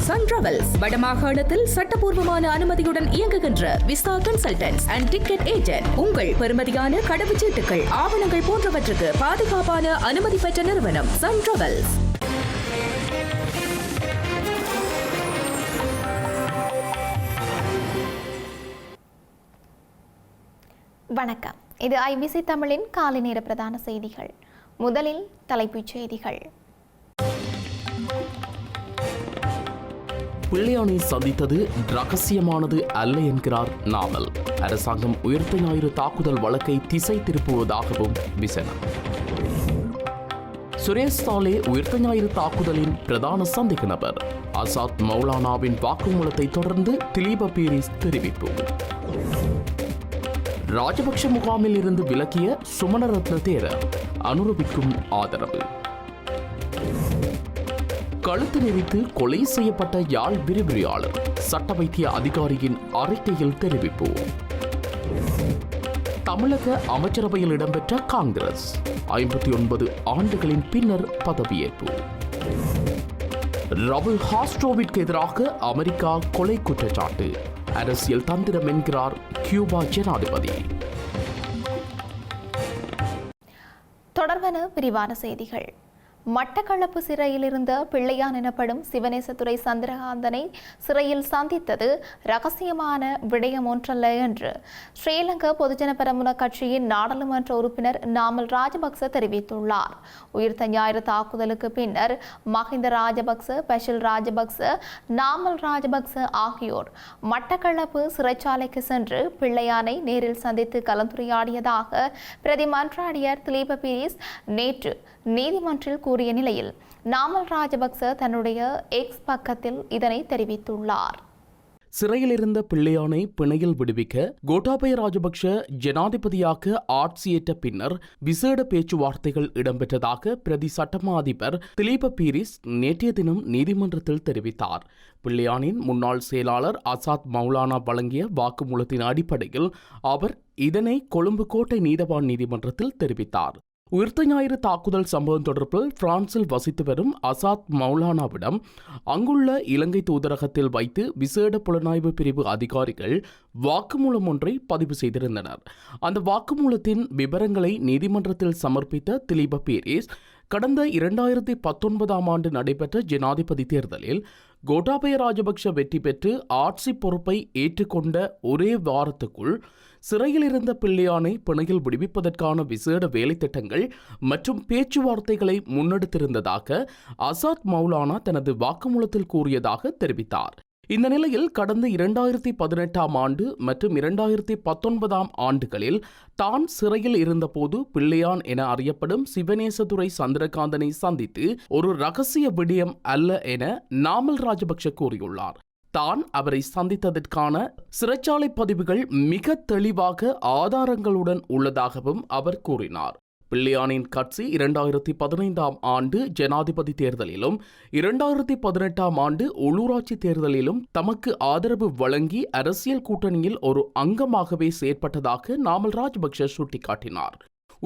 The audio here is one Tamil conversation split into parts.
சன் டிராவல்ஸ் வடமாகாணத்தில் சட்டபூர்வமான அனுமதியுடன் இயங்குகின்ற visa consultants and ticket agent. உங்கள் பெறுமதியான கடவுச்சீட்டுகள், ஆவணங்கள் போன்றவற்றுக்கு பாதுகாப்பான அனுமதி பெற்ற நிறுவனம் சன் டிராவல்ஸ். வணக்கம். இது ஐபிசி தமிழின் காலை நேர பிரதான செய்திகள். முதலில் தலைப்புச் செய்திகள். பிள்ளையானை சந்தித்தது ரகசியமானது அல்ல என்கிறார் நாவல். அரசாங்கம் உயிர்த்த ஞாயிறு தாக்குதல் வழக்கை திசை திருப்புவதாகவும் விசனம். சுரேஷ் சாலே உயிர்த்த ஞாயிறு தாக்குதலின் பிரதான சந்தேக நபர். அசாத் மௌலானாவின் வாக்குமூலத்தை தொடர்ந்து திலீப பீரிஸ் தெரிவிப்பு. ராஜபக்ஷ முகாமில் இருந்து விலக்கிய சுமணரத்ன தேரர் அனுரவிக்கும் ஆதரவு. கழுத்து நெரித்து கொலை செய்யப்பட்ட யாழ் விரிவுரையாளர் சட்ட வைத்திய அதிகாரியின் அறிக்கையில் தெரிவிப்பு. தமிழக அமைச்சரவையில் இடம்பெற்ற காங்கிரஸ் 59 ஆண்டுகளின் பின்னர் பதவியேற்பு. ரவுல் ஹாஸ்ட்ரோவிற்கு எதிராக அமெரிக்கா கொலை குற்றச்சாட்டு. அரசியல் தந்திரம் என்கிறார் கியூபா ஜனாதிபதி. தொடர்பான விரிவான செய்திகள். மட்டக்களப்பு சிறையில் இருந்த பிள்ளையான் எனப்படும் சிவனேசதுரை சந்திரகாந்தனை சிறையில் சந்தித்தது ரகசியமான விடயம் ஒன்றல்ல என்று ஸ்ரீலங்கா பொதுஜன பெரமுன கட்சியின் நாடாளுமன்ற உறுப்பினர் நாமல் ராஜபக்ச தெரிவித்துள்ளார். உயிர்த்த ஞாயிறு தாக்குதலுக்கு பின்னர் மஹிந்த ராஜபக்ச, பஷில் ராஜபக்ச, நாமல் ராஜபக்ச ஆகியோர் மட்டக்களப்பு சிறைச்சாலைக்கு சென்று பிள்ளையானை நேரில் சந்தித்து கலந்துரையாடியதாக பிரதி மன்றாடியர் திலீப பீரிஸ் நேற்று நீதிமன்றில் கூறிய நிலையில் நாமல் ராஜபக்ச தன்னுடைய எக்ஸ் பக்கத்தில் இதனை தெரிவித்துள்ளார். சிறையில் இருந்த பிள்ளையானை பிணையில் விடுவிக்க கோட்டாபய ராஜபக்ஷ ஜனாதிபதியாக ஆட்சியேற்ற பின்னர் விசேட பேச்சுவார்த்தைகள் இடம்பெற்றதாக பிரதி சட்டமா அதிபர் திலீப பீரிஸ் நேற்றைய தினம் நீதிமன்றத்தில் தெரிவித்தார். பிள்ளையானின் முன்னாள் செயலாளர் அசாத் மௌலானா வழங்கிய வாக்குமூலத்தின் அடிப்படையில் அவர் இதனை கொழும்பு கோட்டை நீதவான் நீதிமன்றத்தில் தெரிவித்தார். உயிர்த்த ஞாயிறு தாக்குதல் சம்பவம் தொடர்பில் பிரான்சில் வசித்து வரும் அசாத் மௌலானாவிடம் அங்குள்ள இலங்கை தூதரகத்தில் வைத்து விசேட புலனாய்வு பிரிவு அதிகாரிகள் வாக்குமூலம் ஒன்றை பதிவு செய்திருந்தனர். அந்த வாக்குமூலத்தின் விவரங்களை நீதிமன்றத்தில் சமர்ப்பித்த திலீப பீரிஸ் கடந்த 2019 ஆண்டு நடைபெற்ற ஜனாதிபதி தேர்தலில் கோட்டாபய ராஜபக்ஷ வெற்றி பெற்று ஆட்சி பொறுப்பை ஏற்றுக்கொண்ட ஒரே வாரத்துக்குள் சிறையில் இருந்த பிள்ளையானை பிணையில் விடுவிப்பதற்கான விசேட வேலை திட்டங்கள் மற்றும் பேச்சுவார்த்தைகளை முன்னெடுத்திருந்ததாக அசாத் மௌலானா தனது வாக்குமூலத்தில் கூறியதாக தெரிவித்தார். இந்த நிலையில் கடந்த 2018 ஆண்டு மற்றும் 2019 ஆண்டுகளில் தான் சிறையில் இருந்தபோது பிள்ளையான் என அறியப்படும் சிவனேசதுரை சந்திரகாந்தனை சந்தித்து ஒரு ரகசிய விடயம் அல்ல என நாமல் ராஜபக்ஷ கூறியுள்ளார். தான் அவரை சந்தித்ததற்கான சிறைச்சாலை பதிவுகள் மிக தெளிவாக ஆதாரங்களுடன் உள்ளதாகவும் அவர் கூறினார். பிள்ளையானின் கட்சி 2015 ஆண்டு ஜனாதிபதி தேர்தலிலும் 2018 ஆண்டு உள்ளூராட்சி தேர்தலிலும் தமக்கு ஆதரவு வழங்கி அரசியல் கூட்டணியில் ஒரு அங்கமாகவே செயற்பட்டதாக நாமல் ராஜபக்ஷ சுட்டிக்காட்டினார்.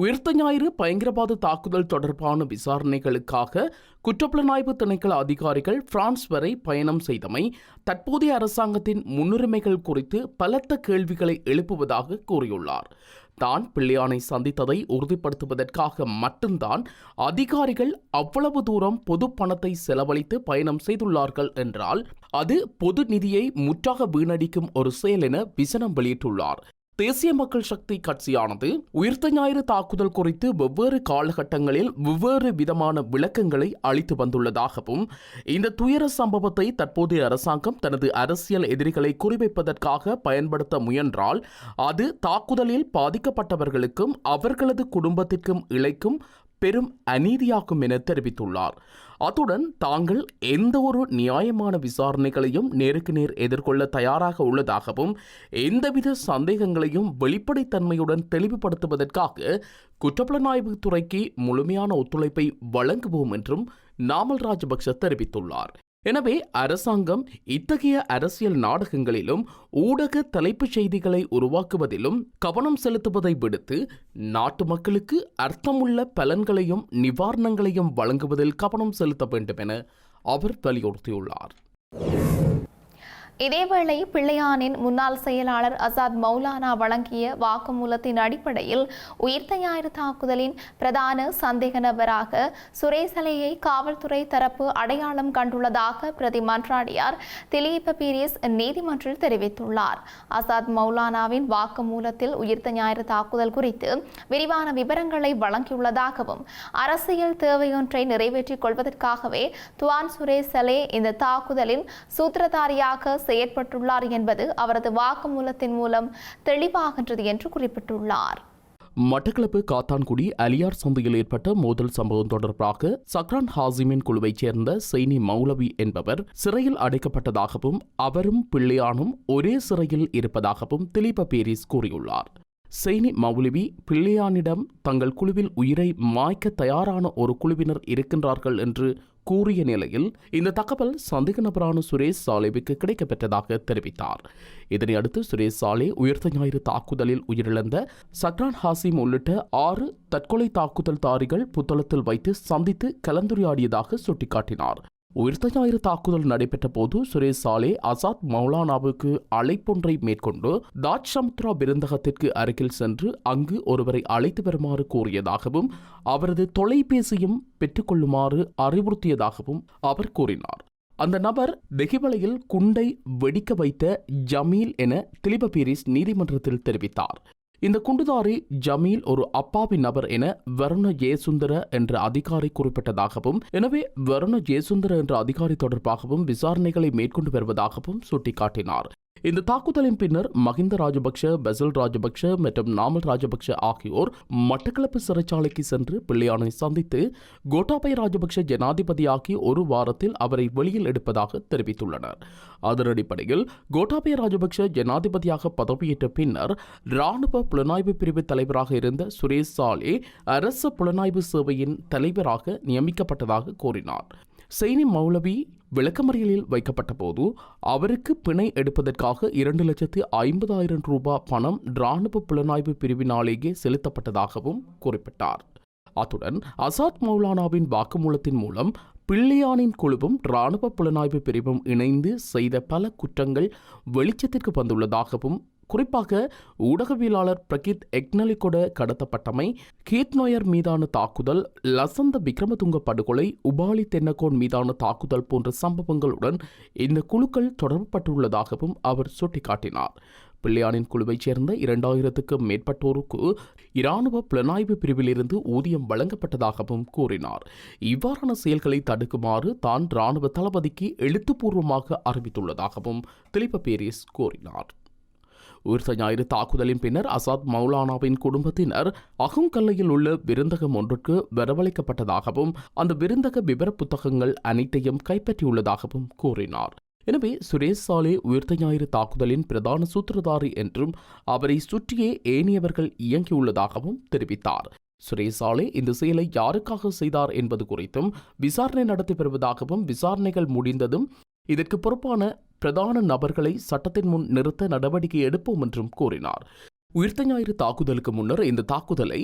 உயிர்த்த ஞாயிறு பயங்கரவாத தாக்குதல் தொடர்பான விசாரணைகளுக்காக குற்றப்புலனாய்வு திணைக்கள அதிகாரிகள் பிரான்ஸ் வரை பயணம் செய்தமை தற்போதைய அரசாங்கத்தின் முன்னுரிமைகள் குறித்து பலத்த கேள்விகளை எழுப்புவதாக கூறியுள்ளார். தான் பிள்ளையானை சந்தித்ததை உறுதிப்படுத்துவதற்காக மட்டும்தான் அதிகாரிகள் அவ்வளவு தூரம் பொது பணத்தை செலவழித்து பயணம் செய்துள்ளார்கள் என்றால் அது பொது நிதியை முற்றாக வீணடிக்கும் ஒரு செயல் என விசனம் வெளியிட்டுள்ளார். தேசிய மக்கள் சக்தி கட்சியானது உயிர்த்த ஞாயிறு தாக்குதல் குறித்து வெவ்வேறு காலகட்டங்களில் வெவ்வேறு விதமான விளக்கங்களை அளித்து வந்துள்ளதாகவும் இந்த துயர சம்பவத்தை தற்போதைய அரசாங்கம் தனது அரசியல் எதிரிகளை குறிவைப்பதற்காக பயன்படுத்த முயன்றால் அது தாக்குதலில் பாதிக்கப்பட்டவர்களுக்கும் அவர்களது குடும்பத்திற்கும் இழைக்கும் பெரும் அநீதியாகும் என தெரிவித்துள்ளார். அத்துடன் தாங்கள் எந்த ஒரு நியாயமான விசாரணைகளையும் நேருக்கு நேர் எதிர்கொள்ள தயாராக உள்ளதாகவும் எந்தவித சந்தேகங்களையும் வெளிப்படைத்தன்மையுடன் தெளிவுபடுத்துவதற்காக குற்றப்புலனாய்வு துறைக்கு முழுமையான ஒத்துழைப்பை வழங்குவோம் என்றும் நாமல் ராஜபக்ஷ தெரிவித்துள்ளார். எனவே அரசாங்கம் இத்தகைய அரசியல் நாடகங்களிலும் ஊடக தலைப்புச் செய்திகளை உருவாக்குவதிலும் கவனம் செலுத்துவதை விடுத்து நாட்டு மக்களுக்கு அர்த்தமுள்ள பலன்களையும் நிவாரணங்களையும் வழங்குவதில் கவனம் செலுத்த வேண்டும் என அவர் வலியுறுத்தியுள்ளார். இதேவேளை பிள்ளையானின் முன்னாள் செயலாளர் அசாத் மௌலானா வழங்கிய வாக்குமூலத்தின் அடிப்படையில் உயிர்த்த ஞாயிறு தாக்குதலின் பிரதான சந்தேக நபராக சுரேசலையை காவல்துறை தரப்பு அடையாளம் கண்டுள்ளதாக பிரதி மன்றாடியார் திலீப பீரிஸ் நீதிமன்றில் தெரிவித்துள்ளார். அசாத் மௌலானாவின் வாக்குமூலத்தில் உயிர்த்த ஞாயிறு தாக்குதல் குறித்து விரிவான விவரங்களை வழங்கியுள்ளதாகவும் அரசியல் தேவையொன்றை நிறைவேற்றிக் கொள்வதற்காகவே துவான் சுரேசலே இந்த தாக்குதலின் சூத்திரதாரியாக செயற்பட்டுள்ளார் என்பது அவரது வாக்குமூலத்தின் மூலம் தெளிவாகின்றது என்று குறிப்பிட்டுள்ளார். மட்டக்களப்பு காத்தான்குடி அலியார் சந்தையில் ஏற்பட்ட மோதல் சம்பவம் தொடர்பாக சக்ரான் ஹாசிமின் குழுவைச் சேர்ந்த செய்னி மௌலவி என்பவர் சிறையில் அடைக்கப்பட்டதாகவும் அவரும் பிள்ளையானும் ஒரே சிறையில் இருப்பதாகவும் திலீப பீரிஸ் கூறியுள்ளார். செய்னி மௌலவி பிள்ளையானிடம் தங்கள் குழுவில் உயிரை மாய்க்க தயாரான ஒரு குழுவினர் இருக்கின்றார்கள் என்று கூறிய நிலையில் இந்த தகவல் சந்தேக நபரான சுரேஷ் சாலேவுக்கு கிடைக்கப்பெற்றதாக தெரிவித்தார். இதனையடுத்து சுரேஷ் சாலே உயிர்த்த ஞாயிறு தாக்குதலில் உயிரிழந்த சக்ரான் ஹாசிம் உள்ளிட்ட 6 தற்கொலை தாக்குதல்தாரிகள் புத்தளத்தில் வைத்து சந்தித்து கலந்துரையாடியதாக சுட்டிக்காட்டினார். உயிர்த்த ஞாயிறு தாக்குதல் நடைபெற்ற போது சுரேஷ் சாலே அசாத் மௌலானாவுக்கு அழைப்பொன்றை மேற்கொண்டு தாட் சமுத்ரா விருந்தகத்திற்கு அருகில் சென்று அங்கு ஒருவரை அழைத்து வருமாறு கூறியதாகவும் அவரது தொலைபேசியும் பெற்றுக்கொள்ளுமாறு அறிவுறுத்தியதாகவும் அவர் கூறினார். அந்த நபர் தெஹிவளையில் குண்டை வெடிக்க வைத்த ஜமீல் என திலீப பீரிஸ் நீதிமன்றத்தில் தெரிவித்தார். இந்த குண்டுதாரி ஜமீல் ஒரு அப்பாவி நபர் என வருண ஜெயசுந்தர என்ற அதிகாரி குறிப்பிட்டதாகவும் எனவே வருண ஜெயசுந்தர என்ற அதிகாரி தொடர்பாகவும் விசாரணைகளை மேற்கொண்டு வருவதாகவும் சுட்டிக்காட்டினார். இந்த தாக்குதலின் பின்னர் மஹிந்த ராஜபக்ஷ, பெசல் ராஜபக்ஷ மற்றும் நாமல் ராஜபக்ஷ ஆகியோர் மட்டக்களப்பு சிறைச்சாலைக்கு சென்று பிள்ளையானை சந்தித்து கோட்டாபய ராஜபக்ஷ ஜனாதிபதியாகி ஒரு வாரத்தில் அவரை வெளியில் எடுப்பதாக தெரிவித்துள்ளனர். அதன் அடிப்படையில் கோட்டாபய ராஜபக்ஷ ஜனாதிபதியாக பதவியேற்ற பின்னர் இராணுவ புலனாய்வு பிரிவு தலைவராக இருந்த சுரேஷ் சாலே அரசு புலனாய்வு சேவையின் தலைவராக நியமிக்கப்பட்டதாக கூறினார். செய்னி மௌலவி விளக்கமறியலில் வைக்கப்பட்ட போது அவருக்கு பிணை எடுப்பதற்காக 2,50,000 ரூபாய் பணம் இராணுவ புலனாய்வு பிரிவினாலேயே செலுத்தப்பட்டதாகவும் குறிப்பிட்டார். அத்துடன் அசாத் மௌலானாவின் வாக்குமூலத்தின் மூலம் பிள்ளையானின் குழுவும் இராணுவ புலனாய்வு பிரிவும் இணைந்து செய்த பல குற்றங்கள் வெளிச்சத்திற்கு வந்துள்ளதாகவும் குறிப்பாக ஊடகவியலாளர் பிரகித் எக்னலிகொட கடத்தப்பட்டமை, கீத் நோயர் மீதான தாக்குதல், லசந்த விக்ரமதுங்க படுகொலை, உபாலி தென்னகோன் மீதான தாக்குதல் போன்ற சம்பவங்களுடன் இந்த குழுக்கள் தொடர்புபட்டுள்ளதாகவும் அவர் சுட்டிக்காட்டினார். பிள்ளையானின் குழுவைச் சேர்ந்த 2000க்கும் மேற்பட்டோருக்கு இராணுவ புலனாய்வு பிரிவிலிருந்து ஊதியம் வழங்கப்பட்டதாகவும் கூறினார். இவ்வாறான செயல்களை தடுக்குமாறு தான் இராணுவ தளபதிக்கு எழுத்துப்பூர்வமாக அறிவித்துள்ளதாகவும் திலீப பீரிஸ் கூறினார். உயிர்த்த ஞாயிறு தாக்குதலின் பின்னர் அசாத் மௌலானாவின் குடும்பத்தினர் அகுங்கல்லையில் உள்ள விருந்தகம் ஒன்றுக்கு வரவழைக்கப்பட்டதாகவும் அந்த விருந்தக விவர புத்தகங்கள் அனைத்தையும் கைப்பற்றியுள்ளதாகவும் கூறினார். எனவே சுரேஷ் சாலே உயிர்த்த ஞாயிறு தாக்குதலின் பிரதான சூத்திரதாரி என்றும் அவரை சுற்றியே ஏனையவர்கள் இயங்கியுள்ளதாகவும் தெரிவித்தார். சுரேஷ் சாலே இந்த செயலை யாருக்காக செய்தார் என்பது குறித்தும் விசாரணை நடத்தி வருவதாகவும் விசாரணைகள் முடிந்ததும் இதற்கு பொறுப்பான பிரதான நபர்களை சட்டத்தின் முன் நிறுத்த நடவடிக்கை எடுப்போம் என்றும் கூறினார். உயிர்த்த ஞாயிறு தாக்குதலுக்கு முன்னர் இந்த தாக்குதலை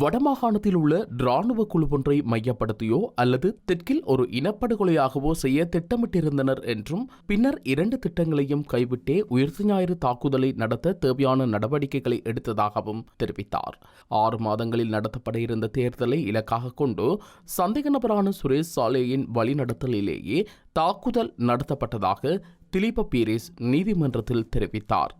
வடமாகாணத்தில் உள்ள இராணுவ குழு ஒன்றை மையப்படுத்தியோ அல்லது தெற்கில் ஒரு இனப்படுகொலையாகவோ செய்ய திட்டமிட்டிருந்தனர் என்றும் பின்னர் 2 திட்டங்களையும் கைவிட்டே உயிர்த்த ஞாயிறு தாக்குதலை நடத்த தேவையான நடவடிக்கைகளை எடுத்ததாகவும் தெரிவித்தார். 6 மாதங்களில் நடத்தப்பட இருந்த தேர்தலை இலக்காக கொண்டு சந்தேக நபரான சுரேஷ் சாலேயின் வழிநடத்தலிலேயே தாக்குதல் நடத்தப்பட்டதாக திலீப பீரிஸ் நீதிமன்றத்தில் தெரிவித்தார்.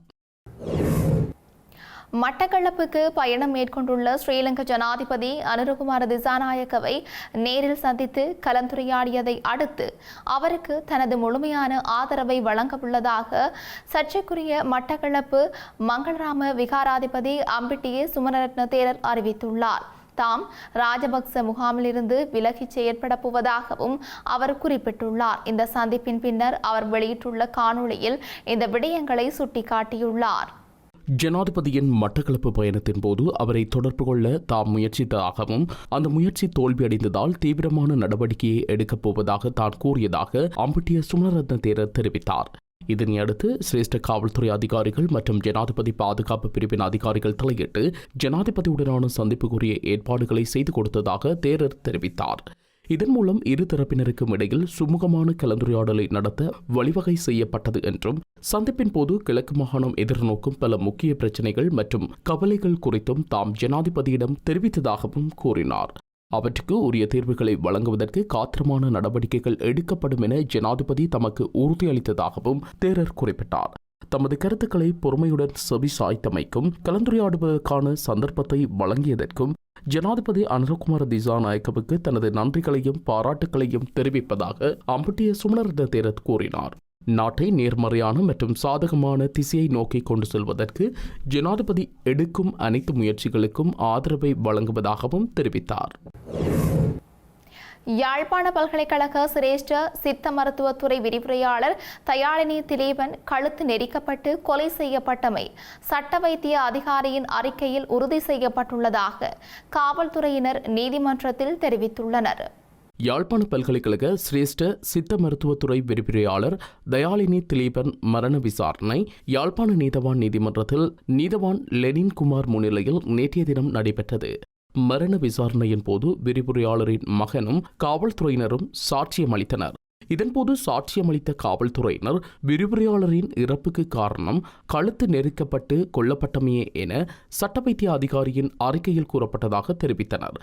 மட்டக்களப்புக்கு பயணம் மேற்கொண்டுள்ள ஸ்ரீலங்கா ஜனாதிபதி அனுரகுமார திசாநாயக்கவை நேரில் சந்தித்து கலந்துரையாடியதை அடுத்து அவருக்கு தனது முழுமையான ஆதரவை வழங்கவுள்ளதாக சர்ச்சைக்குரிய மட்டக்களப்பு மங்களராம விகாராதிபதி அம்பிட்டியே சுமரரத்ன தேரர் அறிவித்துள்ளார். தாம் ராஜபக்ச முகாமிலிருந்து விலகிச் செயற்பட போவதாகவும் அவர் குறிப்பிட்டுள்ளார். இந்த சந்திப்பின் பின்னர் அவர் வெளியிட்டுள்ள காணொளியில் இந்த விடயங்களை சுட்டிக்காட்டியுள்ளார். ஜனாதிபதியின் மட்டக்களப்பு பயணத்தின் போது அவரை தொடர்பு கொள்ள தாம் முயற்சித்ததாகவும் அந்த முயற்சி தோல்வியடைந்ததால் தீவிரமான நடவடிக்கையை எடுக்கப் போவதாக தான் கூறியதாக அம்பிட்டிய சுமரரத்ன தேரர் தெரிவித்தார். இதனையடுத்து சிரேஷ்ட காவல்துறை அதிகாரிகள் மற்றும் ஜனாதிபதி பாதுகாப்பு பிரிவின் அதிகாரிகள் தலையிட்டு ஜனாதிபதியுடனான சந்திப்புக்குரிய ஏற்பாடுகளை செய்து கொடுத்ததாக தேரர் தெரிவித்தார். இதன் மூலம் இரு தரப்பினருக்கும் இடையில் சுமூகமான கலந்துரையாடலை நடத்த வழிவகை செய்யப்பட்டது என்றும் சந்திப்பின் போது கிழக்கு மாகாணம் எதிர்நோக்கும் பல முக்கிய பிரச்சினைகள் மற்றும் கவலைகள் குறித்தும் தாம் ஜனாதிபதியிடம் தெரிவித்ததாகவும் கூறினார். அவற்றுக்கு உரிய தீர்வுகளை வழங்குவதற்கு காத்திரமான நடவடிக்கைகள் எடுக்கப்படும் என ஜனாதிபதி தமக்கு உறுதியளித்ததாகவும் தேரர் குறிப்பிட்டார். தமது கருத்துக்களை பொறுமையுடன் செவி சாய்த்தமைக்கும் கலந்துரையாடுவதற்கான சந்தர்ப்பத்தை வழங்கியதற்கும் ஜனாதிபதி அனுரகுமார திசாநாயக்கவுக்கு தனது நன்றிகளையும் பாராட்டுகளையும் தெரிவிப்பதாக அம்புட்டிய சுமணர்த தேரர் கூறினார். நாட்டை நேர்மறையான மற்றும் சாதகமான திசையை நோக்கி கொண்டு செல்வதற்கு ஜனாதிபதி எடுக்கும் அனைத்து முயற்சிகளுக்கும் ஆதரவை வழங்குவதாகவும் தெரிவித்தார். யாழ்ப்பாண பல்கலைக்கழக சிரேஷ்ட சித்த மருத்துவத்துறை விரிவுரையாளர் தயாளினி திலீபன் கழுத்து நெரிக்கப்பட்டு கொலை செய்யப்பட்டமை சட்ட வைத்திய அதிகாரியின் அறிக்கையில் உறுதி செய்யப்பட்டுள்ளதாக காவல்துறையினர் நீதிமன்றத்தில் தெரிவித்துள்ளனர். யாழ்ப்பாண பல்கலைக்கழக சிரேஷ்ட சித்த மருத்துவத்துறை விரிவுரையாளர் தயாளினி திலீபன் மரண விசாரணை யாழ்ப்பாண நீதவான் நீதிமன்றத்தில் நீதவான் லெனின் குமார் முன்னிலையில் நேற்றைய தினம் நடைபெற்றது. மரண விசாரணையின் போது விரிவுரையாளரின் மகனும் காவல்துறையினரும் சாட்சியமளித்தனர். இதன்போது சாட்சியமளித்த காவல்துறையினர் விரிவுரையாளரின் இறப்புக்கு காரணம் கழுத்து நெரிக்கப்பட்டு கொல்லப்பட்டமையே என சட்ட வைத்திய அதிகாரியின் அறிக்கையில் கூறப்பட்டதாக தெரிவித்தனர்.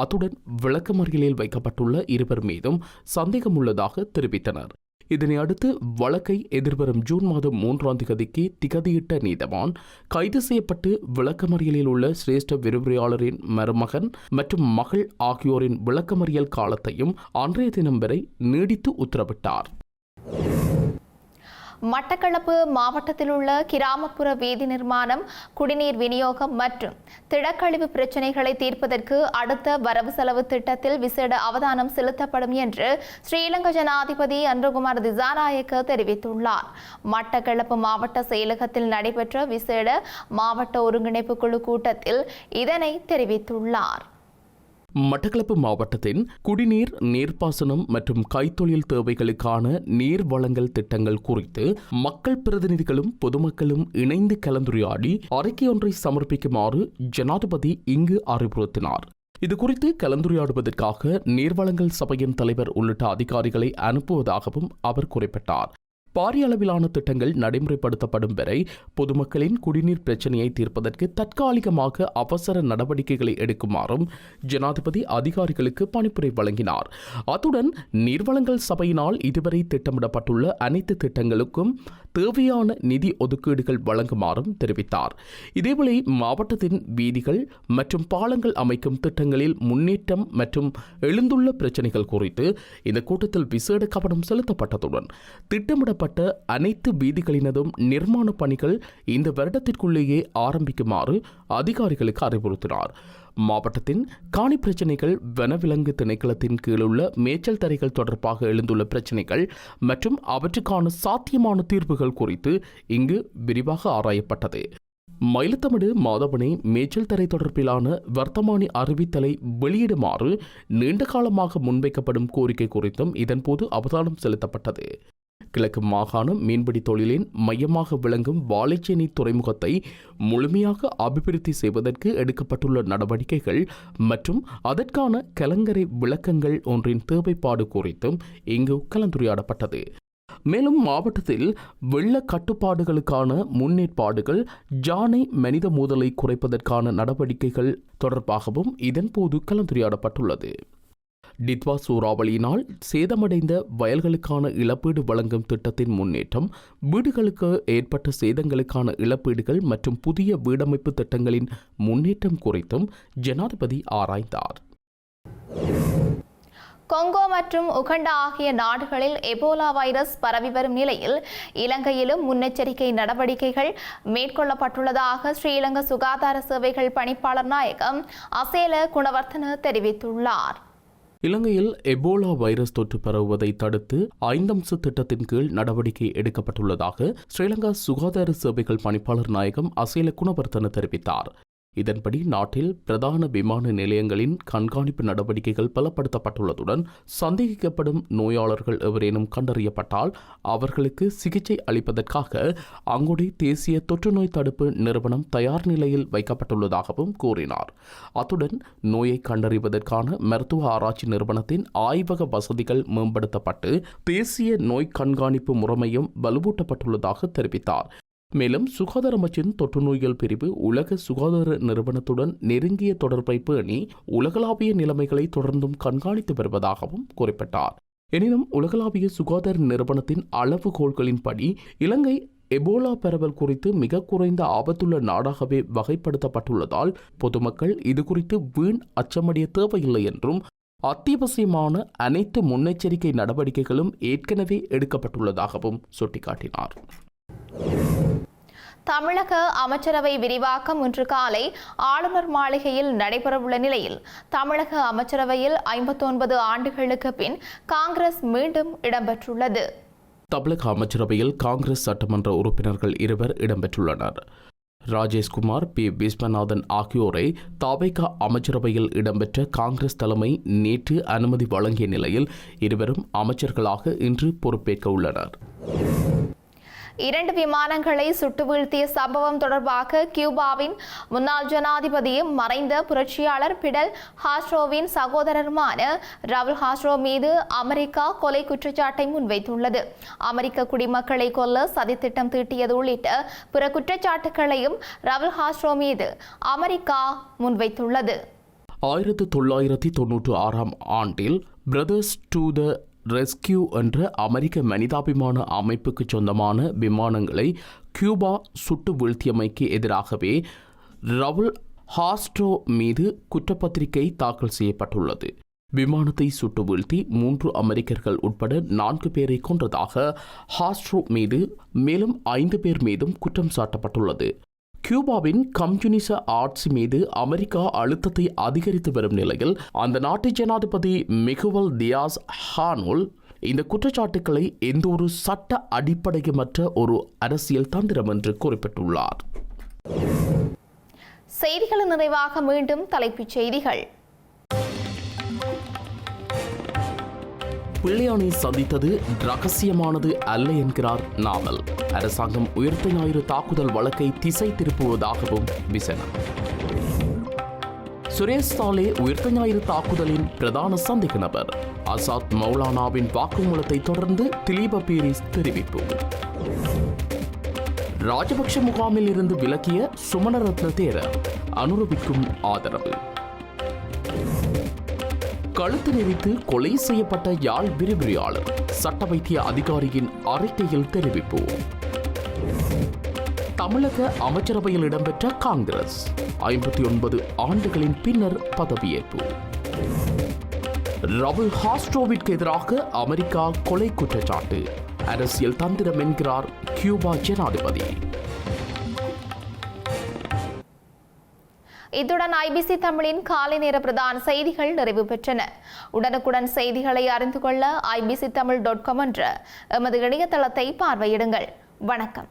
அத்துடன் விளக்கமறியலில் வைக்கப்பட்டுள்ள இருவர் மீதும் சந்தேகம் உள்ளதாக தெரிவித்தனர். இதனை அடுத்து வழக்கை எதிர்வரும் ஜூன் மாதம் 3ஆம் தேதிக்கு திகதியிட்ட நீதவான் கைது செய்யப்பட்டு விளக்கமறியலில் உள்ள சிரேஷ்ட விரிவுரையாளரின் மருமகன் மற்றும் மகள் ஆகியோரின் விளக்கமறியல் காலத்தையும் அன்றைய தினம் வரை நீடித்து உத்தரவிட்டார். மட்டக்களப்பு மாவட்டத்தில் உள்ள கிராமப்புற வீதி நிர்மாணம், குடிநீர் விநியோகம் மற்றும் திடக்கழிவு பிரச்சினைகளை தீர்ப்பதற்கு அடுத்த வரவு செலவு திட்டத்தில் விசேட அவதானம் செலுத்தப்படும் என்று ஸ்ரீலங்கா ஜனாதிபதி அனுரகுமார திசாநாயக்க தெரிவித்துள்ளார். மட்டக்களப்பு மாவட்ட செயலகத்தில் நடைபெற்ற விசேட மாவட்ட ஒருங்கிணைப்பு குழு கூட்டத்தில் இதனை தெரிவித்துள்ளார். மட்டக்களப்பு மாவட்டத்தின் குடிநீர், நீர்ப்பாசனம் மற்றும் கைத்தொழில் தேவைகளுக்கான நீர் வழங்கல் திட்டங்கள் குறித்து மக்கள் பிரதிநிதிகளும் பொதுமக்களும் இணைந்து கலந்துரையாடி அறிக்கையொன்றை சமர்ப்பிக்குமாறு ஜனாதிபதி இங்கு அறிவுறுத்தினார். இதுகுறித்து கலந்துரையாடுவதற்காக நீர்வழங்கல் சபையின் தலைவர் உள்ளிட்ட அதிகாரிகளை அனுப்புவதாகவும் அவர் குறிப்பிட்டார். பாரிய அளவிலான திட்டங்கள் நடைமுறைப்படுத்தப்படும் வரை பொதுமக்களின் குடிநீர் பிரச்சினையை தீர்ப்பதற்கு தற்காலிகமாக அவசர நடவடிக்கைகளை எடுக்குமாறும் ஜனாதிபதி அதிகாரிகளுக்கு பணிப்புரை வழங்கினார். அத்துடன் நீர்வழங்கல் சபையினால் இதுவரை திட்டமிடப்பட்டுள்ள அனைத்து திட்டங்களுக்கும் தேவையான நிதி ஒதுக்கீடுகள் வழங்குமாறும் தெரிவித்தார். இதேவேளை மாவட்டத்தின் வீதிகள் மற்றும் பாலங்கள் அமைக்கும் திட்டங்களில் முன்னேற்றம் மற்றும் எழுந்துள்ள பிரச்சினைகள் குறித்து இந்த கூட்டத்தில் விசேட கவனம் செலுத்தப்பட்டதுடன் திட்டமிடப்பட்ட அனைத்து வீதிகளினதும் நிர்மாண பணிகள் இந்த வருடத்திற்குள்ளேயே ஆரம்பிக்குமாறு அதிகாரிகளுக்கு அறிவுறுத்தினார். மாவட்டத்தின் காணி பிரச்சினைகள், வனவிலங்கு திணைக்களத்தின் கீழுள்ள மேய்ச்சல் தரைகள் தொடர்பாக எழுந்துள்ள பிரச்சினைகள் மற்றும் அவற்றுக்கான சாத்தியமான தீர்வுகள் குறித்து இங்கு விரிவாக ஆராயப்பட்டது. மயிலத்தமிடு மாதவனை மேய்ச்சல் தரை தொடர்பிலான வர்த்தமானி அறிவித்தலை வெளியிடுமாறு நீண்ட காலமாக முன்வைக்கப்படும் கோரிக்கை குறித்தும் இதன்போது அவதானம் செலுத்தப்பட்டது. கிழக்கு மாகாணம் மீன்பிடி தொழிலின் மையமாக விளங்கும் வாழைச்சேனை துறைமுகத்தை முழுமையாக அபிவிருத்தி செய்வதற்கு எடுக்கப்பட்டுள்ள நடவடிக்கைகள் மற்றும் அதற்கான கலங்கரை விளக்கங்கள் ஒன்றின் தேவைப்பாடு குறித்தும் இங்கு கலந்துரையாடப்பட்டது. மேலும் மாவட்டத்தில் வெள்ள கட்டுப்பாடுகளுக்கான முன்னேற்பாடுகள், ஜானை மனித மோதலை குறைப்பதற்கான நடவடிக்கைகள் தொடர்பாகவும் இதன்போது கலந்துரையாடப்பட்டுள்ளது. டித்வா சூறாவளியினால் சேதமடைந்த வயல்களுக்கான இழப்பீடு வழங்கும் திட்டத்தின் முன்னேற்றம், வீடுகளுக்கு ஏற்பட்ட சேதங்களுக்கான இழப்பீடுகள் மற்றும் புதிய வீடமைப்பு திட்டங்களின் முன்னேற்றம் குறித்தும் ஜனாதிபதி ஆராய்ந்தார். கொங்கோ மற்றும் உகண்டா ஆகிய நாடுகளில் எபோலா வைரஸ் பரவி வரும் நிலையில் இலங்கையிலும் முன்னெச்சரிக்கை நடவடிக்கைகள் மேற்கொள்ளப்பட்டுள்ளதாக ஸ்ரீலங்கா சுகாதார சேவைகள் பணிப்பாளர் நாயகம் அசேல குணவர்த்தன தெரிவித்துள்ளார். இலங்கையில் எபோலா வைரஸ் தொற்று பரவுவதை தடுத்து 5 அம்ச திட்டத்தின் கீழ் நடவடிக்கை எடுக்கப்பட்டுள்ளதாக ஸ்ரீலங்கா சுகாதார சேவைகள் பணிப்பாளர் நாயகம் அசேல குணவர்த்தன தெரிவித்தார். இதன்படி நாட்டில் பிரதான விமான நிலையங்களின் கண்காணிப்பு நடவடிக்கைகள் பலப்படுத்தப்பட்டுள்ளதுடன் சந்தேகிக்கப்படும் நோயாளர்கள் எவரேனும் கண்டறியப்பட்டால் அவர்களுக்கு சிகிச்சை அளிப்பதற்காக அங்குடி தேசிய தொற்றுநோய் தடுப்பு நிறுவனம் தயார் நிலையில் வைக்கப்பட்டுள்ளதாகவும் கூறினார். அத்துடன் நோயை கண்டறிவதற்கான மருத்துவ ஆராய்ச்சி நிறுவனத்தின் ஆய்வக வசதிகள் மேம்படுத்தப்பட்டு தேசிய நோய் கண்காணிப்பு முறைமையும் வலுவூட்டப்பட்டுள்ளதாக தெரிவித்தார். மேலும் சுகாதார அமைச்சின் தொற்று நோய்கள் பிரிவு உலக சுகாதார நிறுவனத்துடன் நெருங்கிய தொடர்பை பேணி உலகளாவிய நிலைமைகளை தொடர்ந்தும் கண்காணித்து வருவதாகவும் குறிப்பிட்டார். எனினும் உலகளாவிய சுகாதார நிறுவனத்தின் அளவுகோல்களின்படி இலங்கை எபோலா பரவல் குறித்து மிக குறைந்த ஆபத்துள்ள நாடாகவே வகைப்படுத்தப்பட்டுள்ளதால் பொதுமக்கள் இதுகுறித்து வீண் அச்சமடைய தேவையில்லை என்றும் அத்தியாவசியமான அனைத்து முன்னெச்சரிக்கை நடவடிக்கைகளும் ஏற்கனவே எடுக்கப்பட்டுள்ளதாகவும் சுட்டிக்காட்டினார். தமிழக அமைச்சரவை விரிவாக்கம் இன்று காலை ஆளுநர் மாளிகையில் நடைபெறவுள்ள நிலையில் தமிழக அமைச்சரவையில் 59 ஆண்டுகளுக்கு பின் காங்கிரஸ் மீண்டும் இடம்பெற்றுள்ளது. தமிழக அமைச்சரவையில் காங்கிரஸ் சட்டமன்ற உறுப்பினர்கள் 2 இடம்பெற்றுள்ளனர். ராஜேஷ்குமார், பி. விஸ்வநாதன் ஆகியோரை தவேக அமைச்சரவையில் இடம்பெற்ற காங்கிரஸ் தலைமை நேற்று அனுமதி வழங்கிய நிலையில் இருவரும் அமைச்சர்களாக இன்று பொறுப்பேற்க உள்ளனர். 2 விமானங்களை சுட்டு வீழ்த்திய சம்பவம் தொடர்பாக கியூபாவின் முன்னாள் ஜனாதிபதியும் மறைந்த புரட்சியாளர் பிடல் ஹாஸ்ட்ரோவின் சகோதரருமான ரவுல் ஹாஸ்ட்ரோ மீது அமெரிக்கா கொலை குற்றச்சாட்டை முன்வைத்துள்ளது. அமெரிக்க குடிமக்களை கொல்ல சதித்திட்டம் தீட்டியது உள்ளிட்ட பிற குற்றச்சாட்டுகளையும் ரவுல் ஹாஸ்ட்ரோ மீது அமெரிக்கா முன்வைத்துள்ளது. 1996 ஆண்டில் பிரதர்ஸ் டு த ரெஸ்கியூ என்ற அமெரிக்க மனிதாபிமான அமைப்புக்கு சொந்தமான விமானங்களை கியூபா சுட்டு வீழ்த்தியமைக்கு எதிராகவே ரவுல் ஹாஸ்ட்ரோ மீது குற்றப்பத்திரிகை தாக்கல் செய்யப்பட்டுள்ளது. விமானத்தை சுட்டு வீழ்த்தி 3 அமெரிக்கர்கள் உட்பட 4 பேரை கொன்றதாக ஹாஸ்ட்ரோ மீது மேலும் 5 பேர் மீதும் குற்றம் சாட்டப்பட்டுள்ளது. கியூபாவின் கம்யூனிச ஆட்சி மீது அமெரிக்கா அழுத்தத்தை அதிகரித்து வரும் நிலையில் அந்த நாட்டு ஜனாதிபதி மிகுவல் தியாஸ் ஹானுல் இந்த குற்றச்சாட்டுக்களை எந்த ஒரு சட்ட அடிப்படையுமற்ற ஒரு அரசியல் தந்திரம் என்று குறிப்பிட்டுள்ளார். செய்திகளின் நிறைவாக மீண்டும் தலைப்புச் செய்திகள். பிள்ளையானை சந்தித்தது ரகசியமானது அல்ல என்கிறார் நாவல். அரசாங்கம் உயிர்த்த ஞாயிறு தாக்குதல் வழக்கை திசை திருப்புவதாகவும் விசனம். சுரேஷ் சாலே உயிர்த்த ஞாயிறு தாக்குதலின் பிரதான சந்தேக நபர். ஆசாத் மௌலானாவின் வாக்குமூலத்தை தொடர்ந்து திலீப பீரிஸ் தெரிவிப்பு. ராஜபக்ஷ முகாமில் இருந்து விலக்கிய சுமணரத்ன தேரர் அனுரவிக்கும் ஆதரவு. கழுத்து நெரித்து கொலை செய்யப்பட்ட யாழ் விரிவிரியாளர் சட்ட வைத்திய அதிகாரியின் அறிக்கையில் தெரிவிப்பு. தமிழக அமைச்சரவையில் இடம்பெற்ற காங்கிரஸ் 59 ஆண்டுகளின் பின்னர் பதவியேற்பு. ரவுல் ஹாஸ்ட்ரோவிற்கு எதிராக அமெரிக்கா கொலை குற்றச்சாட்டு, அரசியல் தந்திரம் என்கிறார் கியூபா ஜனாதிபதி. இத்துடன் ஐபிசி தமிழின் காலை நேர பிரதான செய்திகள் நிறைவு பெற்றன. உடனுக்குடன் செய்திகளை அறிந்து கொள்ள ibctamil.com என்ற எமது இணையதளத்தை பார்வையிடுங்கள். வணக்கம்.